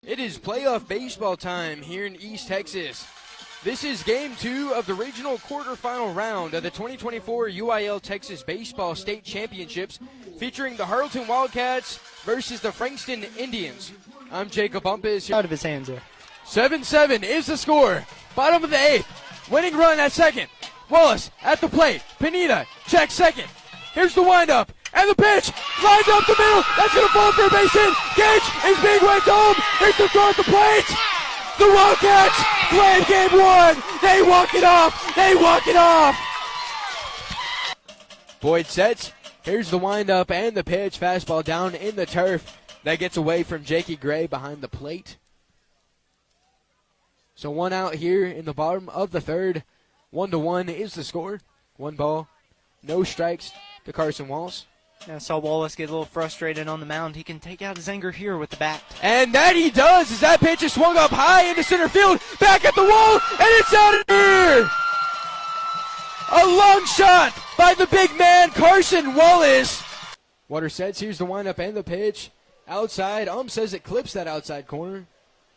It is playoff baseball time here in East Texas. This is Game 2 of the regional quarterfinal round of the 2024 UIL Texas Baseball State Championships, featuring the Harleton Wildcats versus the Frankston Indians. I'm Jacob Bumpas. Out of his hands here. 7-7 is the score. Bottom of the eighth. Winning run at second. Wallace at the plate. Pineda checks second. Here's the windup. And the pitch. Lines up the middle. That's going to fall for a base hit. Gage is being waved home. Here's the throw at the plate. The Wildcats claim game one. They walk it off. They walk it off. Boyd sets. Here's the windup and the pitch. Fastball down in the turf. That gets away from Jakey Gray behind the plate. So one out here in the bottom of the third. 1-1 is the score. One ball, no strikes to Carson Wallace. I saw Wallace get a little frustrated on the mound. He can take out his anger here with the bat. And that he does as that pitch is swung up high into center field. Back at the wall, and it's out of here. A long shot by the big man, Carson Wallace. Water sets. Here's the windup and the pitch. Outside. Says it clips that outside corner.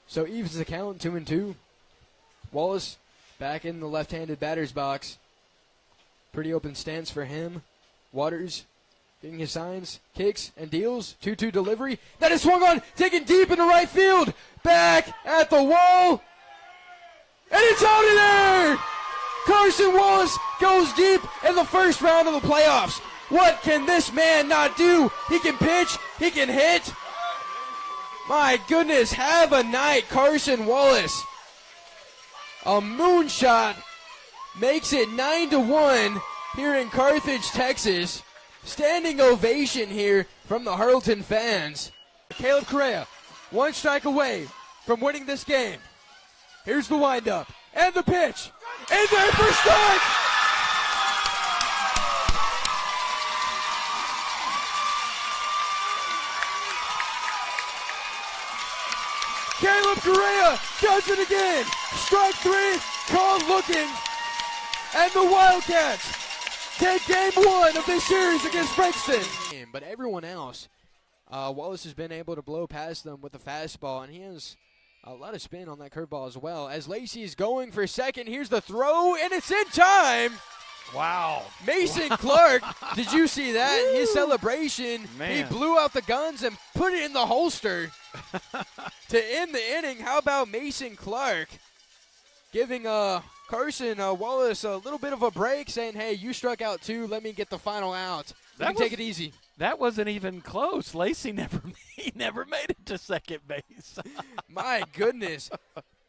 So evens the count, 2-2. Wallace back in the left-handed batter's box. Pretty open stance for him. Waters getting his signs, kicks, and deals. 2-2 delivery. That is swung on, taken deep into right field. Back at the wall. And it's out of there! Carson Wallace goes deep in the first round of the playoffs. What can this man not do? He can pitch, he can hit. My goodness, have a night, Carson Wallace. A moonshot makes it 9-1 here in Carthage, Texas. Standing ovation here from the Harleton fans. Caleb Correa, one strike away from winning this game. Here's the windup and the pitch. In there for strike. Caleb Correa does it again. Strike three, called looking. And the Wildcats take game one of this series against Frankston. But everyone else, Wallace has been able to blow past them with a fastball, and he has a lot of spin on that curveball as well. As Lacey is going for second, here's the throw, and it's in time. Wow. Mason Clark, did you see that? His celebration, Man. He blew out the guns and put it in the holster to end the inning. How about Mason Clark giving Carson Wallace a little bit of a break, saying, hey, you struck out too. Let me get the final out. Take it easy. That wasn't even close. Lacey never made it to second base. My goodness.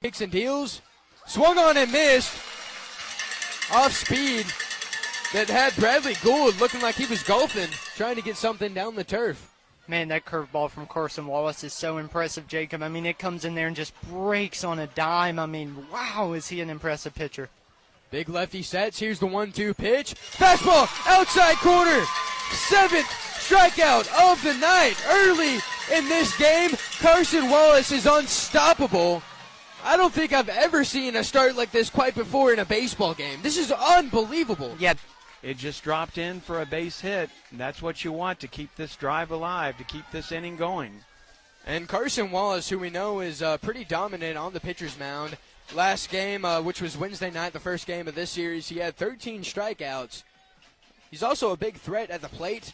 Kicks and deals. Swung on and missed. Off speed. That had Bradley Gould looking like he was golfing, trying to get something down the turf. Man, that curveball from Carson Wallace is so impressive, Jacob. I mean, it comes in there and just breaks on a dime. I mean, wow, is he an impressive pitcher. Big lefty sets. Here's the 1-2 pitch. Fastball, outside corner. Seventh strikeout of the night. Early in this game, Carson Wallace is unstoppable. I don't think I've ever seen a start like this quite before in a baseball game. This is unbelievable. Yeah. It just dropped in for a base hit. And that's what you want to keep this drive alive, to keep this inning going. And Carson Wallace, who we know is pretty dominant on the pitcher's mound. Last game, which was Wednesday night, the first game of this series, he had 13 strikeouts. He's also a big threat at the plate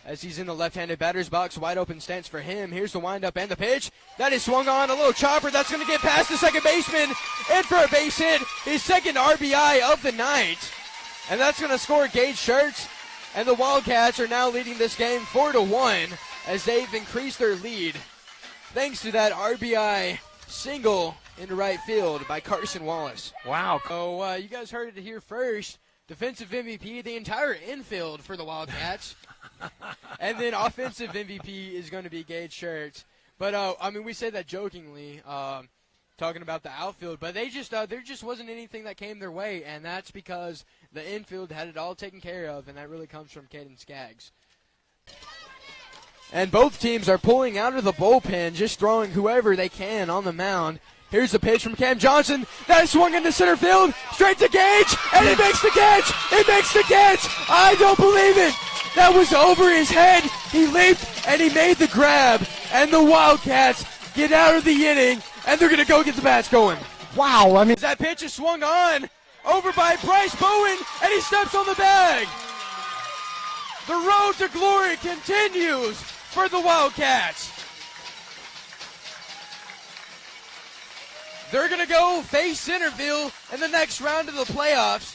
as he's in the left-handed batter's box. Wide open stance for him. Here's the windup and the pitch. That is swung on. A little chopper. That's going to get past the second baseman. In for a base hit. His second RBI of the night. And that's going to score Gage Schertz. And the Wildcats are now leading this game 4-1 as they've increased their lead thanks to that RBI single into right field by Carson Wallace. Wow. So you guys heard it here first. Defensive MVP, the entire infield for the Wildcats. And then offensive MVP is going to be Gage Schertz. But, I mean, we say that jokingly, talking about the outfield. But there just wasn't anything that came their way, and that's because the infield had it all taken care of, and that really comes from Caden Skaggs. And both teams are pulling out of the bullpen, just throwing whoever they can on the mound. Here's the pitch from Cam Johnson. That is swung into center field. Straight to Gage. And he makes the catch. He makes the catch. I don't believe it. That was over his head. He leaped and he made the grab. And the Wildcats get out of the inning, and they're going to go get the bats going. Wow, I mean, That pitch is swung on, over by Bryce Bowen, and he steps on the bag. The road to glory continues for the Wildcats. They're going to go face Centerville in the next round of the playoffs.